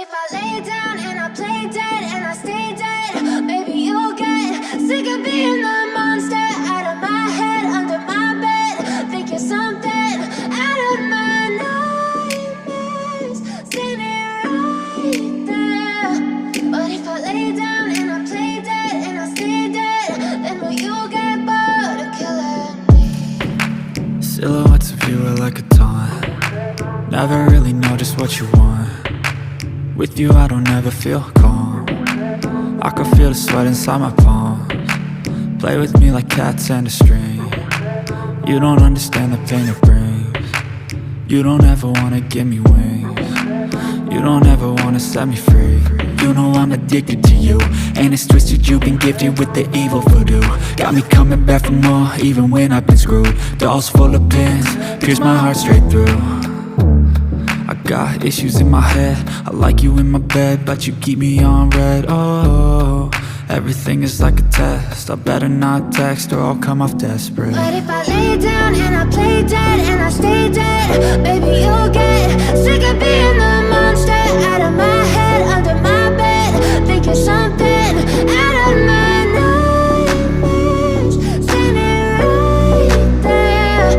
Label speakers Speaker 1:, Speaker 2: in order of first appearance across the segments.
Speaker 1: if I lay down and I play dead and I stay dead, maybe you'll get sick of being the monster out of my head, under my bed. Think you're something out of my nightmares, standing right there. But if I lay down and I play dead and I stay dead, then will you get bored of killing me?
Speaker 2: Silhouettes of you are like a taunt. Never really know just what you want. With you I don't ever feel calm. I can feel the sweat inside my palms. Play with me like cats and a string. You don't understand the pain it brings. You don't ever wanna give me wings. You don't ever wanna set me free. You know I'm addicted to you, and it's twisted, you've been gifted with the evil voodoo. Got me coming back for more, even when I've been screwed. Dolls full of pins, pierce my heart straight through. I got issues in my head, I like you in my bed, but you keep me on red. Oh, everything is like a test, I better not text or I'll come off desperate.
Speaker 1: But if I lay down and I play dead and I stay dead, maybe you'll get sick of being the monster out of my head, under my bed. Think you're something out of my nightmares, standing right there.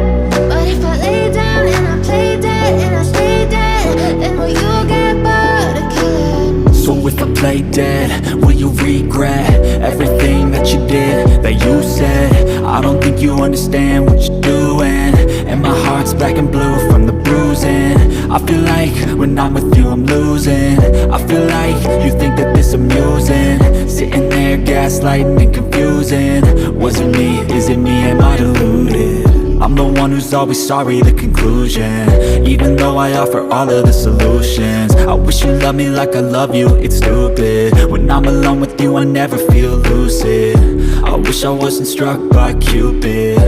Speaker 1: But if I lay down and I play dead and I stay dead, then will you get bored of killing me?
Speaker 2: So if I play dead, will you regret everything that you did, that you said? I don't think you understand what you're doing, and my heart's black and blue from the bruising. I feel like when I'm with you I'm losing. I feel like you think that this amusing, sitting there gaslighting and confusing. Was it me? Is it me? Am I deluded? I'm the one who's always sorry, the conclusion, even though I offer all of the solutions. I wish you loved me like I love you, it's stupid. When I'm alone with you I never feel lucid. I wish I wasn't struck by Cupid.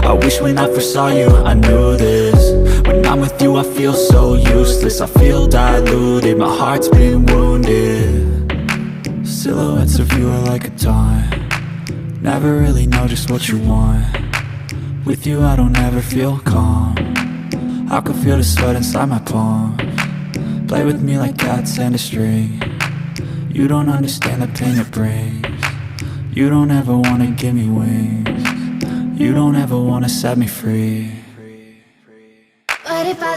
Speaker 2: I wish when I first saw you I knew this. When I'm with you I feel so useless, I feel diluted, my heart's been wounded. Silhouettes of you are like a taunt. Never really know just what you want. With you I don't ever feel calm. I can feel the sweat inside my palms. Play with me like cats and a string. You don't understand the pain it brings. You don't ever wanna give me wings. You don't ever wanna set me free.
Speaker 1: But if I